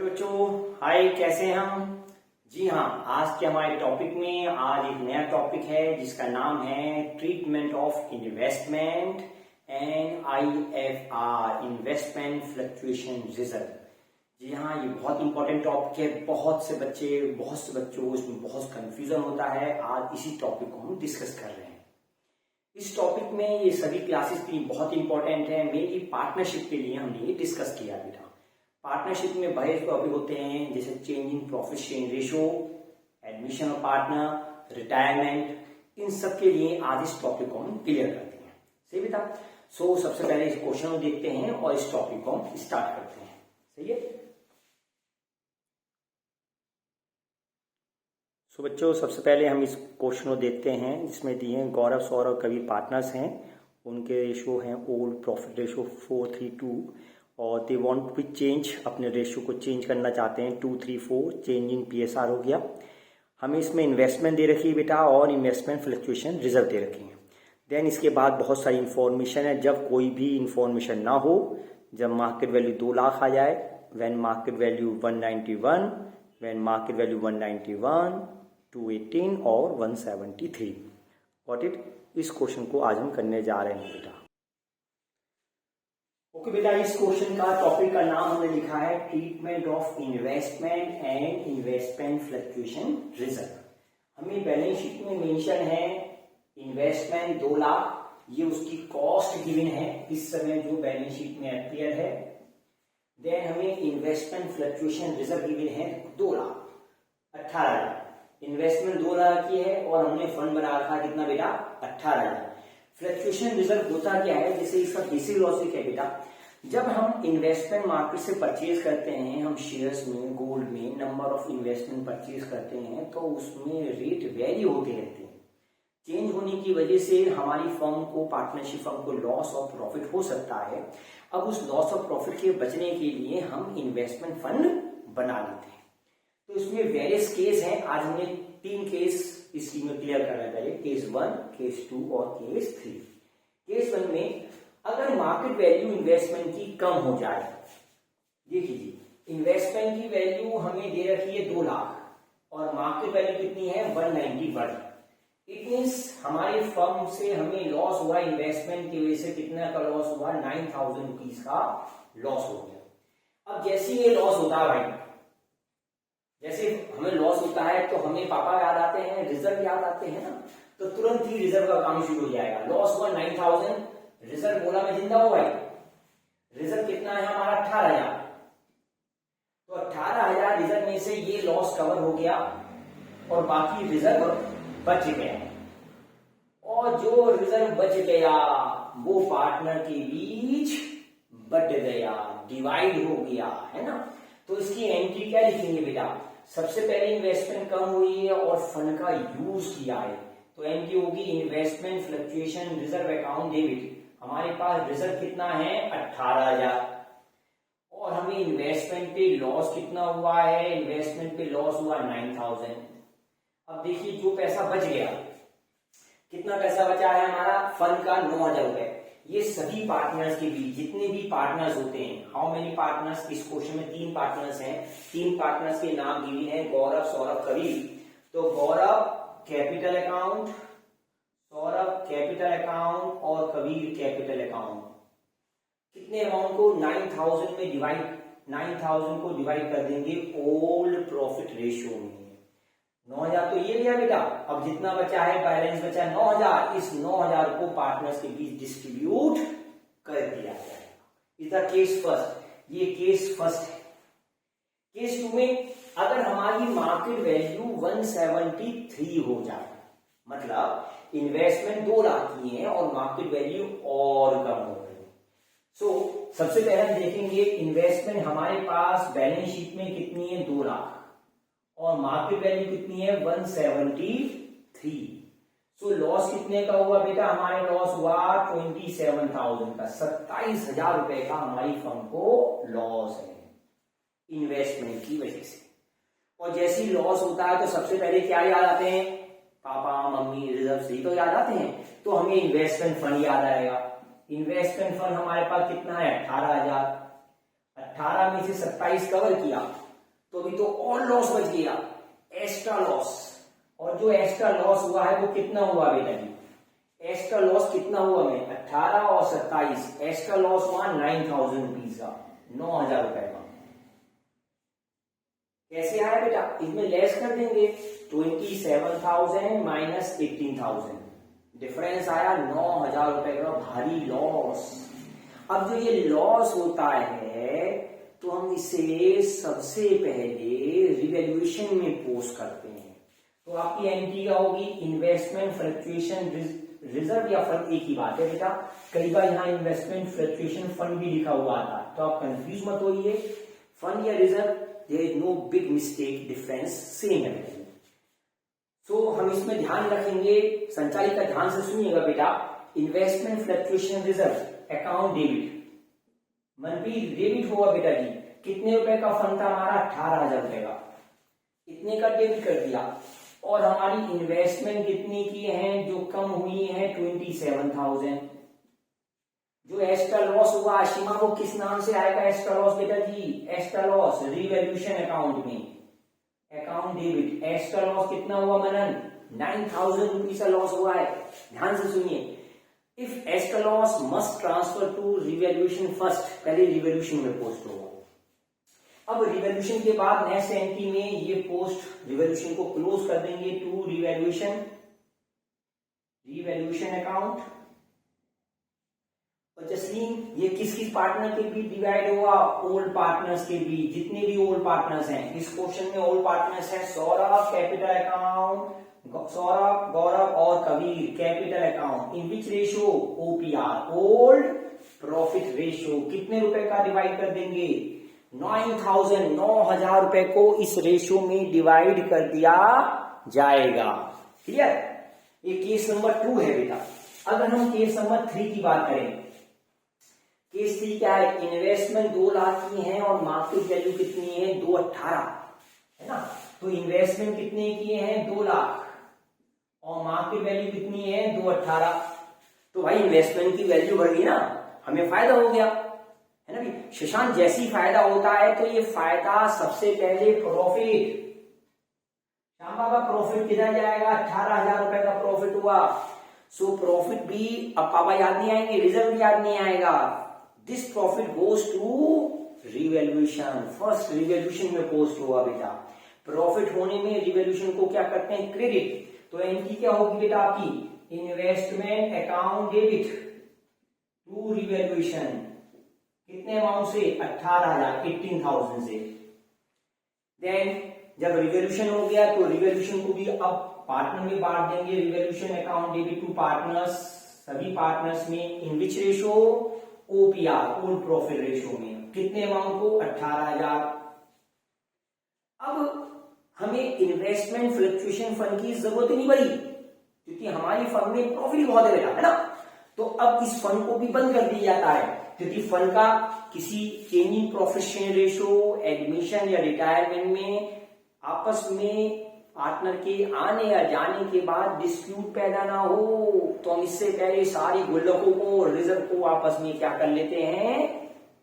बच्चों, हाय, कैसे हैं हम? जी हाँ, आज के हमारे टॉपिक में आज एक नया टॉपिक है जिसका नाम है treatment of investment and IFR, investment fluctuation reserve. जी हाँ, ये बहुत इंपॉर्टेंट टॉपिक है। बहुत से बच्चों इसमें बहुत कंफ्यूजन होता है। आज इसी टॉपिक को हम डिस्कस कर रहे हैं। इस टॉपिक में ये सभी क्लासेस के लिए बहुत इंपॉर्टेंट है। मेनली पार्टनरशिप के लिए हमने ये डिस्कस किया बेटा। पार्टनरशिप में बड़े टॉपिक होते हैं जैसे change in profit sharing ratio, admission of partner, retirement. इन सब के लिए आज इस टॉपिक को हम क्लियर करते हैं। सही बेटा? सो सबसे पहले इस क्वेश्चन को देखते हैं और इस टॉपिक को हम स्टार्ट करते हैं। सही है? सो बच्चों, सबसे पहले हम इस क्वेश्चन को देखते हैं जिसमें दिए हैं गौरव, सौरभ, कबीर पार्टनर्स हैं। उनके रेशो हैं ओल्ड प्रॉफिट रेशो 432 और दे वांट टू चेंज, अपने रेशो को चेंज करना चाहते हैं 234। चेंज इन PSR हो गया। हमें इसमें इन्वेस्टमेंट दे रखी है बेटा और इन्वेस्टमेंट फ्लक्चुएशन रिजर्व दे रखी है। देन इसके बाद बहुत सारी इंफॉर्मेशन है। जब कोई भी इंफॉर्मेशन ना हो, जब मार्केट वैल्यू 2 लाख आ जाए, when market value 191, when market value 191, 218 और 173। Got it? इस क्वेश्चन को आज हम करने जा रहे हैं बेटा। ओके बेटा, इस क्वेश्चन का टॉपिक का नाम हमने लिखा है treatment of investment and investment fluctuation reserve. हमें बैलेंस शीट में मेंशन है इन्वेस्टमेंट 2 लाख, ये उसकी कॉस्ट गिवन है इस समय जो बैलेंस शीट में अपीयर है। देन हमें इन्वेस्टमेंट फ्लक्चुएशन रिजर्व गिवन है 2 लाख 18,000। इन्वेस्टमेंट 2 लाख की है और हमने फंड बना रखा कितना बेटा? 18,000। फ्लक्चुएशन रिजर्व होता क्या है? जैसे इसका बेसिक लॉजिक है बेटा, जब हम इन्वेस्टमेंट मार्केट से परचेज करते हैं, हम शेयर्स में, गोल्ड में नंबर ऑफ इन्वेस्टमेंट परचेज करते हैं तो उसमें रेट वेरी होते रहते हैं। चेंज होने की वजह से हमारी फर्म को, पार्टनरशिप फर्म को लॉस ऑफ प्रॉफिट हो सकता है। अब उस लॉस ऑफ प्रॉफिट के बचने के लिए हम इन्वेस्टमेंट फंड बना लेते हैं। तो इसमें वेरियस केस हैं। आज हमने 3 केस इस में क्लियर करना चाहिए, केस 1, केस 2 और केस 3। केस 1 में अगर मार्केट वैल्यू इन्वेस्टमेंट की कम हो जाए, देखिए इन्वेस्टमेंट की वैल्यू हमें दे रखी है 2 लाख और मार्केट वैल्यू कितनी है? 191। इट मीन्स हमारी फर्म से हमें लॉस हुआ, इन्वेस्टमेंट की वजह से कितना का लॉस हुआ? 9,000 रुपीज का लॉस हो गया। अब जैसे ये लॉस होता है भाई, जैसे हमें लॉस होता है तो हमें पापा याद आते हैं, रिजर्व याद आते हैं ना, तो तुरंत ही रिजर्व का काम शुरू हो जाएगा। लॉस हुआ 9,000, रिजर्व बोला मैं जिंदा हूं भाई। रिजर्व कितना है हमारा? 18,000। तो 18,000 रिजर्व में से ये लॉस कवर हो गया और बाकी रिजर्व बच गया। और जो रिजर्व बच गया वो पार्टनर के बीच बट गया, डिवाइड हो गया, है ना। तो इसकी एंट्री क्या लिखेंगे बेटा? सबसे पहले इन्वेस्टमेंट कम हुई है और फंड का यूज किया है, तो एंट्री होगी investment fluctuation reserve account debit. हमारे पास रिजर्व कितना है? 18,000 और हमें इन्वेस्टमेंट पे लॉस कितना हुआ है? इन्वेस्टमेंट पे लॉस हुआ 9,000। अब देखिए जो पैसा बच गया, कितना पैसा बचा है हमारा? फंड का 9,000 रुपए। ये सभी पार्टनर्स के बीच, जितने भी पार्टनर्स होते हैं, हाउ मेनी पार्टनर्स? इस क्वेश्चन में 3 पार्टनर्स हैं। 3 पार्टनर्स के नाम दिए हैं, गौरव, सौरभ, कबीर। तो Gaurav capital account, Saurabh capital account और कबीर कैपिटल अकाउंट। कितने अमाउंट को? 9,000 में डिवाइड, 9,000 को डिवाइड कर देंगे ओल्ड प्रॉफिट रेशियो में। 9,000 तो ये लिया बेटा। अब जितना बचा है, बैलेंस बचा 9,000, इस 9,000 को पार्टनर्स के बीच डिस्ट्रीब्यूट कर दिया जाएगा। Is the case first. ये केस फर्स्ट है। केस 2 में अगर हमारी मार्केट वैल्यू 173 हो जाए, मतलब इन्वेस्टमेंट 2 लाख की है और मार्केट वैल्यू और कम हो गई। सो सबसे पहले हम देखेंगे इन्वेस्टमेंट हमारे पास बैलेंस शीट में कितनी है? 2 लाख और मार्केट वैल्यू कितनी है? 173। सो लॉस कितने का हुआ बेटा? हमारे लॉस हुआ 27,000 का, 27,000 रुपए का हमारी फर्म को लॉस है इन्वेस्टमेंट की वजह से। और जैसे ही लॉस होता है तो सबसे पहले क्या याद आते हैं? पापा, मम्मी, रिजर्व से ही तो याद आते हैं। तो हमें इन्वेस्टमेंट फंड याद आएगा। इन्वेस्टमेंट फंड हमारे पास कितना है? 18,000। 18 में से 27 कवर किया तो अभी तो और लॉस बच गया, एक्स्ट्रा लॉस। और जो एक्स्ट्रा लॉस हुआ है वो कितना हुआ बेटा जी? एक्स्ट्रा लॉस कितना हुआ में 18 और 27, एक्स्ट्रा लॉस हुआ 9,000 रुपीज का, 9,000 रुपए का। कैसे आया बेटा? इसमें लेस कर देंगे, 27,000 माइनस 18,000, डिफरेंस आया 9,000 रुपए का भारी लॉस। अब जो ये लॉस होता है तो हम इसे सबसे पहले रिवैल्यूएशन में पोस्ट करते हैं। तो आपकी एंट्री क्या होगी? इन्वेस्टमेंट फ्लक्चुएशन रिजर्व या फंड एक ही बात है बेटा, कई बार यहाँ इन्वेस्टमेंट फ्लक्चुएशन फंड भी लिखा हुआ आता है, तो आप कंफ्यूज मत होइए। फंड या reserve, there is no big mistake, difference same है। सो हम इसमें ध्यान रखेंगे, संचालिका ध्यान से सुनिएगा बेटा। Investment fluctuation reserve account debit, Manpreet debit होगा बेटा जी। कितने रुपए का फंड था हमारा? 18,000 रुपए का, इतने का डेबिट कर दिया। और हमारी इन्वेस्टमेंट कितनी की है जो कम हुई है? 27,000। जो एक्स्ट्रा लॉस हुआ आशिमा वो किस नाम से आएगा एक्स्ट्रा लॉस बेटा जी? एक्स्ट्रा लॉस रिवैल्यूएशन अकाउंट में, अकाउंट डेबिट। एक्स्ट्रा लॉस कितना हुआ मनन? 9,000 रुपीज का लॉस हुआ है। ध्यान से सुनिए, if extra loss must transfer to revaluation first, पहले रिवैल्यूएशन में पोस्ट होगा। अब रिवैल्यूएशन के बाद नेक्स्ट एंट्री में ये पोस्ट रिवैल्यूएशन को क्लोज कर देंगे टू रिवैल्यूएशन अकाउंट। और जसलीन ये किस किस पार्टनर के बीच डिवाइड हुआ? ओल्ड पार्टनर्स के बीच, जितने भी ओल्ड पार्टनर्स हैं। इस क्वेश्चन में ओल्ड पार्टनर्स हैं सौरभ कैपिटल अकाउंट, सौरभ, गौरव और Kabir capital account. In which ratio? OPR, old profit ratio. कितने रुपए का डिवाइड कर देंगे? 9,000, 9,000 रुपए को इस रेशियो में डिवाइड कर दिया जाएगा। क्लियर? ये केस नंबर 2 है बेटा। अगर हम केस नंबर 3 की बात करें, केस 3 क्या है? इन्वेस्टमेंट 2 लाख की है और मार्केट वैल्यू कितनी है? 218 है ना। तो इन्वेस्टमेंट कितने किए हैं? 2 लाख और मार्केट वैल्यू कितनी है? 218। तो भाई इन्वेस्टमेंट की वैल्यू बढ़ गई ना, हमें फायदा हो गया, है ना भाई। शशांक जैसी फायदा होता है तो ये फायदा सबसे पहले प्रॉफिट, श्याम बाबा प्रॉफिट किधर जाएगा? 18,000 रुपए का प्रॉफिट हुआ। सो प्रॉफिट भी, अब पापा याद नहीं आएंगे, रिजर्व याद नहीं आएगा। This profit goes to revaluation, first revaluation में पोस्ट हुआ बेटा। प्रॉफिट होने में रिवैल्यूएशन को क्या करते हैं? क्रेडिट। तो एंट्री क्या होगी बेटा आपकी? Investment account debit to revaluation. कितने अमाउंट से? 18,000, 18,000 से। देन जब रिवैल्यूएशन हो गया तो रिवैल्यूएशन को भी अब पार्टनर में बांट देंगे। Revaluation account debit to partners, सभी पार्टनर्स में। In which ratio? OPR, old profit ratio में। कितने अमाउंट को? 18,000। अब हमें इन्वेस्टमेंट फ्लक्चुएशन फंड की जरूरत ही नहीं पड़ी क्योंकि हमारी फंड में प्रॉफिट बहुत है बेटा, है ना। तो अब इस फंड को भी बंद कर दिया जाता है क्योंकि फंड का किसी changing profit share ratio, admission या रिटायरमेंट में आपस में पार्टनर के आने या जाने के बाद डिस्प्यूट पैदा ना हो, तो हम इससे पहले सारी गुल्लकों को, रिजर्व को आपस में क्या कर लेते हैं?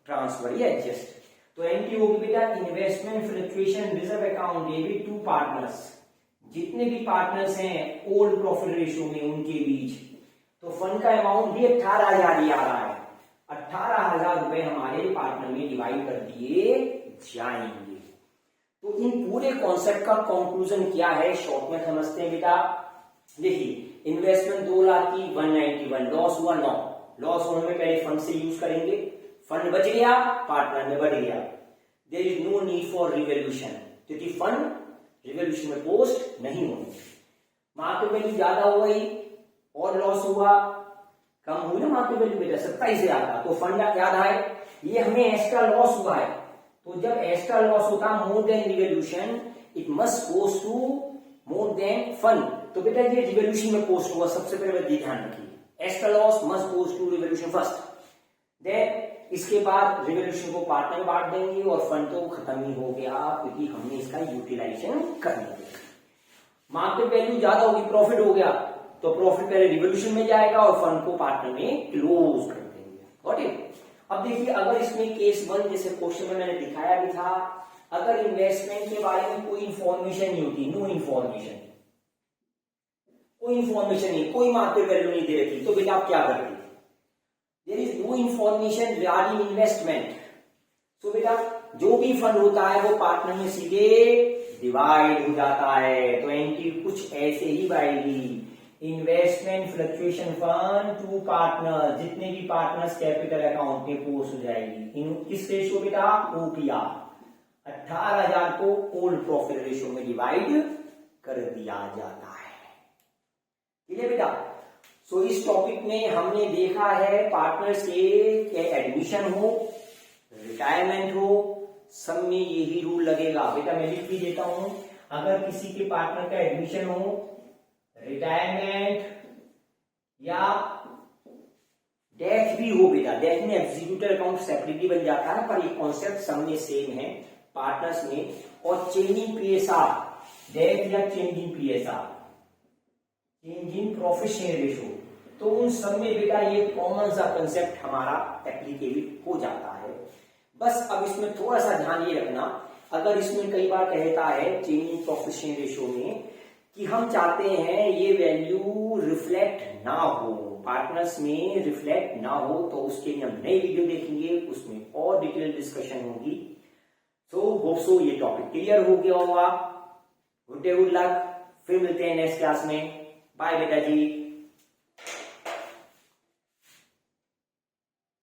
ट्रांसफर या एडजस्ट। तो एंट्री होगी बेटा investment fluctuation reserve account debit to partners. जितने भी पार्टनर्स हैं ओल्ड प्रॉफिट रेशियो में उनके बीच। तो फंड का अमाउंट भी 18,000 ही आ रहा है। 18,000 रुपए हमारे पार्टनर में डिवाइड कर दिए जाएंगे। तो इन पूरे कॉन्सेप्ट का कंक्लूजन क्या है शॉर्ट में समझते हैं बेटा। देखिए इन्वेस्टमेंट 2 लाख की 191, लॉस हुआ 9। लॉस होने में पहले फंड से यूज करेंगे, फंड बच गया, पार्टनर में बढ़ गया। There is no need for revaluation क्योंकि फंड रिवैल्यूएशन में पोस्ट नहीं होंगे। मार्केट वैल्यू ज्यादा हो गई और लॉस हुआ, कम हुई ना मार्केट वैल्यू बेटा 27 से आता, तो फंड याद आए ये हमें एक्स्ट्रा लॉस हुआ है। तो जब एक्स्ट्रा लॉस होता more than revaluation, it must goes to more than fund. तो बेटा ये रिवैल्यूएशन में पोस्ट हुआ, सबसे पहले ध्यान रखिए extra loss must goes to revaluation first. Then इसके बाद रिवैल्यूएशन को पार्टनर में बांट देंगे और फंड तो खत्म ही हो गया क्योंकि हमने इसका यूटिलाइजेशन कर लिया। मार्केट वैल्यू ज्यादा होगी, प्रॉफिट हो गया, तो प्रॉफिट पहले रिवॉल्यूशन में जाएगा और फंड को पार्टनर में क्लोज कर देंगे। Got it. अब देखिए अगर इसमें केस 1 जैसे क्वेश्चन में मैंने दिखाया भी था, अगर इन्वेस्टमेंट के बारे में कोई इंफॉर्मेशन नहीं होती, नो इंफॉर्मेशन, कोई इंफॉर्मेशन नहीं, कोई मार्केट वैल्यू नहीं दे रखी, तो बेटा आप क्या करते? There is no information regarding investment, तो बेटा जो भी फंड होता है वो पार्टनर में सीधे डिवाइड हो जाता है। तो एंट्री कुछ ऐसे ही आएगी, investment fluctuation fund to partner, जितने भी पार्टनर्स कैपिटल अकाउंट में पोस्ट हो जाएगी। किस रेशियो बेटा? ओपीआर, 18,000 को ओल्ड प्रॉफिट रेशियो में डिवाइड कर दिया जाता है। ठीक है बेटा। सो इस टॉपिक में हमने देखा है पार्टनर्स के एडमिशन हो, रिटायरमेंट हो, सब में यही रूल लगेगा। बेटा मैं लिख भी देता हूं, अगर किसी के पार्टनर का एडमिशन हो, रिटायरमेंट या डेथ भी हो, बेटा डेथ में एग्जीक्यूटिव अकाउंट सेपरेटली बन जाता है, पर ये कॉन्सेप्ट सब में सेम है पार्टनर्स में। और चेंजिंग पीएसआर, डेथ या changing PSR, change in profit share ratio, तो उन सब में बेटा ये कॉमन सा कंसेप्ट हमारा एप्लीकेबल हो जाता है। बस अब इसमें थोड़ा सा ध्यान ये रखना, अगर इसमें कई बार कहता है change in profit share ratio में कि हम चाहते हैं ये वैल्यू रिफ्लेक्ट ना हो, पार्टनर्स में रिफ्लेक्ट ना हो, तो उसके लिए हम नई वीडियो देखेंगे, उसमें और डिटेल डिस्कशन होगी। सो होप सो ये टॉपिक क्लियर हो गया होगा। गुड डे, गुड लक, फिर मिलते हैं नेक्स्ट क्लास में। बाय बेटा जी।